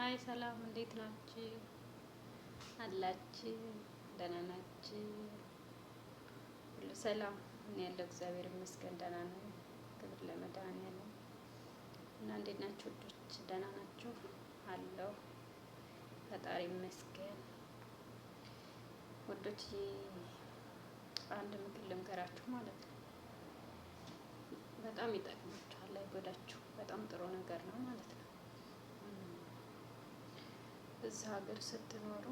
ሀይ ሰላም፣ እንዴት ናችሁ? አላችሁ? ደህና ናችሁ? ሁሉ ሰላም? እኔ ያለው እግዚአብሔር ይመስገን ደህና ነኝ። ክብር ለመድኃኒዓለም። እና እንዴት ናችሁ ውዶች? ደህና ናችሁ? አለው ፈጣሪ ይመስገን። ውዶች አንድ ምክር ልምከራችሁ ማለት ነው። በጣም ይጠቅማችኋል፣ አይጎዳችሁ። በጣም ጥሩ ነገር ነው ማለት ነው። እዛ ሀገር ስትኖሩ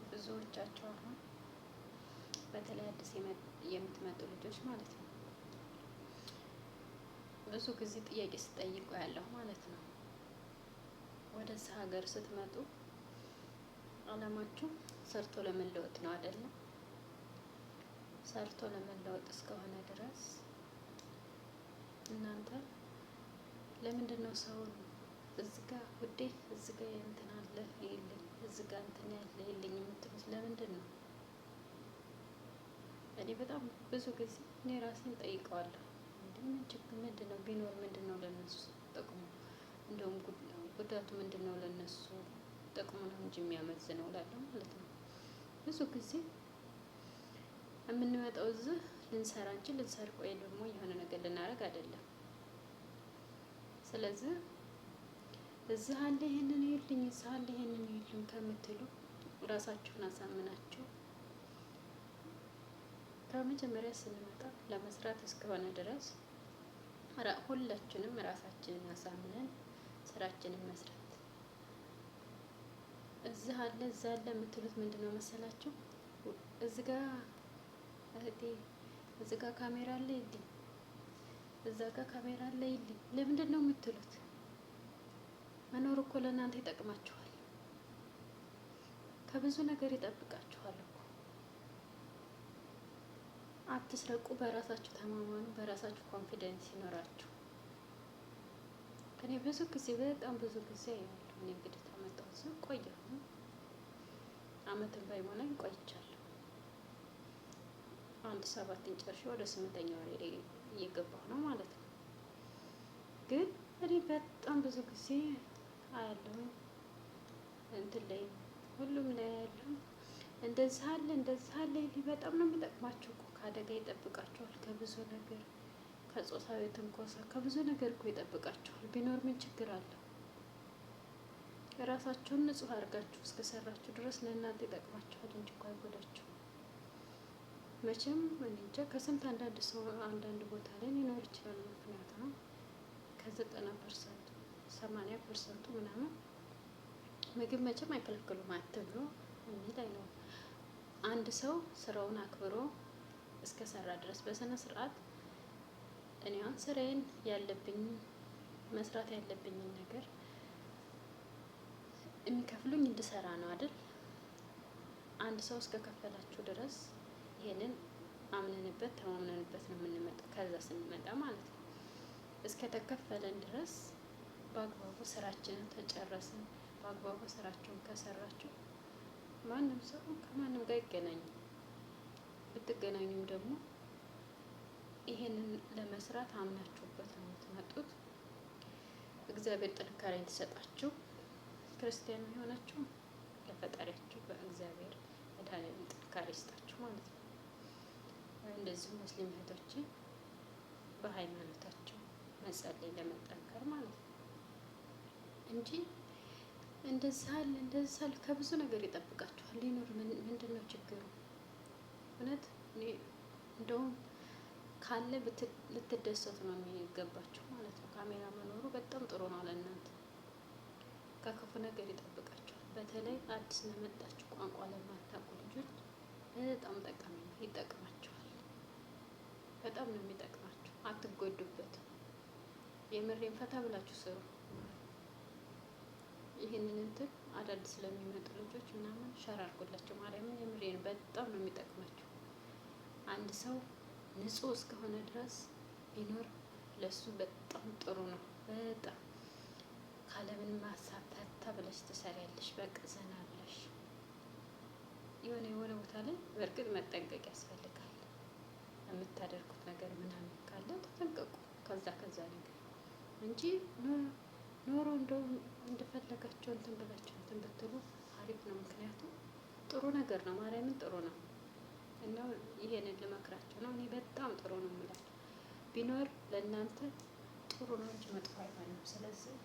ብዙዎቻቸው አሁን በተለይ አዲስ የምትመጡ ልጆች ማለት ነው ብዙ ጊዜ ጥያቄ ስጠይቁ ያለው ማለት ነው። ወደዛ ሀገር ስትመጡ አላማችሁ ሰርቶ ለመለወጥ ነው አይደለም? ሰርቶ ለመለወጥ እስከሆነ ድረስ እናንተ ለምንድን ነው ሰውን እዚህ ጋ ውዴ እዚህ ጋ እንትን አለ ይልኝ እዚህ ጋ እንትን ያለ ይልኝ የምትሉት ለምንድን ነው? እኔ በጣም ብዙ ጊዜ እኔ ራሴን ጠይቀዋለሁ። ምንድን ነው ቢኖር ምንድን ነው ለነሱ ጥቅሙ? እንደውም ጉዳቱ ምንድን ነው ለነሱ? ጥቅሙ ነው እንጂ የሚያመዝነው እላለሁ ማለት ነው። ብዙ ጊዜ የምንመጣው እዚህ ልንሰራ እንጂ ልንሰርቅ ወይ ደግሞ የሆነ ነገር ልናደርግ አይደለም። ስለዚህ እዚህ አለ ይሄንን ይልኝ እዚህ አለ ይሄንን ይልኝ ከምትሉ ራሳችሁን አሳምናችሁ ከመጀመሪያ ስንመጣ ለመስራት እስከሆነ ድረስ ሁላችንም ራሳችንን አሳምነን ስራችንን መስራት። እዚህ አለ እዛ አለ የምትሉት ምንድነው መሰላችሁ? እዚህ ጋር እህቴ እዚህ ጋር ካሜራ አለ ይልኝ እዛ ጋር ካሜራ አለ ይልኝ ለምንድን ነው የምትሉት? መኖር እኮ ለእናንተ ይጠቅማችኋል። ከብዙ ነገር ይጠብቃችኋል እኮ። አትስረቁ፣ በራሳችሁ ተማመኑ፣ በራሳችሁ ኮንፊደንስ ይኖራችሁ። እኔ ብዙ ጊዜ በጣም ብዙ ጊዜ ያለው እኔ እንግዲህ ተመጣሁ እዚህ ቆየሁ። አመትን ባይሞላኝ ቆይቻለሁ። 7 ጨርሼ ወደ 8ኛ ወሬ እየገባሁ ነው ማለት ነው። ግን እኔ በጣም ብዙ ጊዜ አያለሁ እንትን ላይ ሁሉም ላይ ያለው እንደዚህ አለ በጣም ነው የሚጠቅማቸው እኮ። ከአደጋ ይጠብቃቸዋል፣ ከብዙ ነገር፣ ከጾታዊ ትንኮሳ፣ ከብዙ ነገር እኮ ይጠብቃቸዋል። ቢኖር ምን ችግር አለው? ራሳችሁን ንጹህ አድርጋችሁ እስከሰራችሁ ድረስ ለእናንተ ይጠቅማችኋል እንጂ እኮ አይጎዳችሁም። መቼም እኔ እንጃ ከስንት አንዳንድ ሰው አንዳንድ ቦታ ላይ ሊኖር ይችላል። ምክንያቱም ከ90% 80% ምናምን ምግብ መቼም አይከለክሉም አትብሎ የሚል አይኖርም። አንድ ሰው ስራውን አክብሮ እስከሰራ ድረስ በስነ ስርዓት እኔ አሁን ስራዬን መስራት ያለብኝን ነገር የሚከፍሉኝ እንድሰራ ነው አይደል? አንድ ሰው እስከከፈላችሁ ድረስ ይሄንን አምነንበት ተማምነንበት ነው የምንመጣው። ከዛ ስንመጣ ማለት ነው እስከተከፈለን ድረስ በአግባቡ ስራችንን ተጨረስን። በአግባቡ ስራችሁን ከሰራችሁ ማንም ሰው ከማንም ጋር አይገናኝም። ብትገናኙም ደግሞ ይሄንን ለመስራት አምናችሁበት ነው የምትመጡት። እግዚአብሔር ጥንካሬ እንዲሰጣችሁ፣ ክርስቲያን የሆናችሁ ለፈጣሪያችሁ በእግዚአብሔር መድኃኒዓለም ጥንካሬ ይስጣችሁ ማለት ነው። እንደዚሁ ሙስሊም እህቶቼ በሃይማኖታቸው መጸለይ ለመጠንከር ማለት ነው እንጂ እንደዚህ አለ ከብዙ ነገር ይጠብቃችኋል። ሊኖር ምንድን ነው ችግሩ? እውነት እኔ እንደውም ካለ ልትደሰቱ ነው የሚገባችሁ ማለት ነው። ካሜራ መኖሩ በጣም ጥሩ ነው ለእናንተ። ከክፉ ነገር ይጠብቃችኋል። በተለይ አዲስ ለመጣችሁ ቋንቋ ለማታውቁ ልጆች በጣም ጠቃሚ ነው፣ ይጠቅማችኋል። በጣም ነው የሚጠቅማችሁ። አትጎዱበትም። የምሬን ፈታ ብላችሁ ስሩ። ይህንን እንትን አዳዲስ ስለሚመጡ ልጆች ምናምን ሸር አድርጎላቸው ማርያምን፣ የምሬን በጣም ነው የሚጠቅማቸው። አንድ ሰው ንጹህ እስከሆነ ድረስ ቢኖር ለሱ በጣም ጥሩ ነው። በጣም ካለምንም ሀሳብ ፈታ ብለሽ ትሰሪያለሽ። በቃ ዘና ብለሽ የሆነ ቦታ ላይ በእርግጥ መጠንቀቅ ያስፈልጋል። የምታደርጉት ነገር ምናምን ካለ ተጠንቀቁ ከዛ ነገር እንጂ ኖሮ እንደውም እንደፈለጋቸው እንትን ብላቸው እንትን ብትሉ አሪፍ ነው። ምክንያቱም ጥሩ ነገር ነው፣ ማርያምን ጥሩ ነው እና ይሄንን ልመክራቸው ነው። እኔ በጣም ጥሩ ነው የምላቸው ቢኖር ለእናንተ ጥሩ ነው እንጂ መጥፎ አይሆንም። ስለዚህ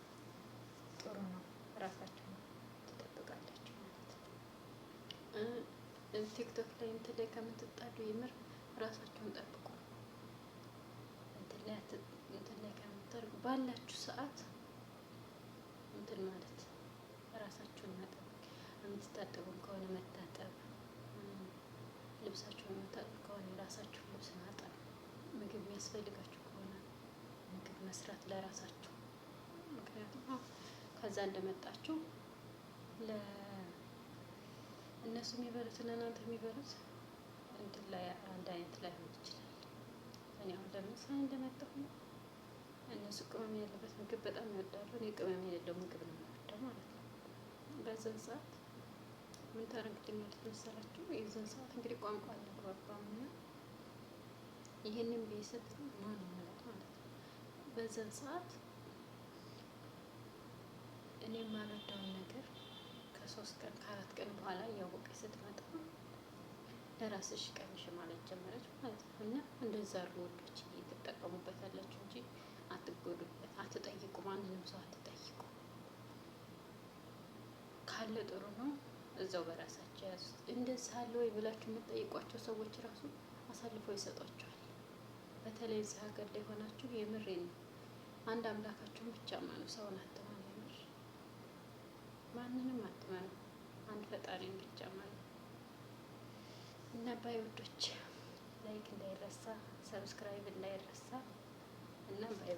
ጥሩ ነው፣ ራሳችሁን ትጠብቃላችሁ ማለት ነው። ቲክቶክ ላይ እንትን ላይ ከምትጣዱ የምር ራሳችሁን ጠብቁ። እንትን ላይ ከምታደርጉ ባላችሁ ሰዓት እንትን ማለት ራሳችሁን መጠበቅ፣ የምትታጠቡም ከሆነ መታጠብ፣ ልብሳችሁን የምታጠብ ከሆነ የራሳችሁ ልብስ ማጠብ፣ ምግብ የሚያስፈልጋችሁ ከሆነ ምግብ መስራት ለራሳችሁ። ምክንያቱም ከዛ እንደመጣችሁ እነሱ የሚበሉትና እናንተ የሚበሉት እንትን ላይ አንድ አይነት ላይሆን ይችላል። እኔ አሁን ለምሳሌ እንደመጣሁ ነው። እነሱ ቅመም ያለበት ምግብ በጣም ይወዳሉ። እኔ ቅመም የሌለው ምግብ ነው የምወደው ማለት ነው። በዛን ሰዓት ምን ታደርግልኛለች መሰላችሁ? የዛን ሰዓት እንግዲህ ቋንቋ አልግባባም እና ይህንን ቤተሰብ ማን ማለት ማለት ነው። በዛን ሰዓት እኔ የማልወደውን ነገር ከ3 ቀን ከ4 ቀን በኋላ እያወቀች ስትመጣ ለራስሽ ቀንሽ ማለት ጀመረች ማለት ነው። እና እንደዛ አድርጎ ወዶች ትጠቀሙበታላችሁ እንጂ አትጎዱበት፣ አትጠይቁ፣ ማንንም ሰው አትጠይቁ። ካለ ጥሩ ነው እዛው በራሳቸው ያዙት። እንደዚህ አለ ወይ ብላችሁ የምትጠይቋቸው ሰዎች ራሱ አሳልፈው ይሰጧቸዋል። በተለይ እዚህ ሀገር ላይ ሆናችሁ የምሬን ነው። አንድ አምላካችሁን ብቻ ማኑ፣ ሰውን አትመኑ። የምር ማንንም አትመኑ፣ አንድ ፈጣሪን ብቻ ማኑ። እና ባይ ውዶች ላይክ እንዳይረሳ፣ ሰብስክራይብ እንዳይረሳ እና ባይ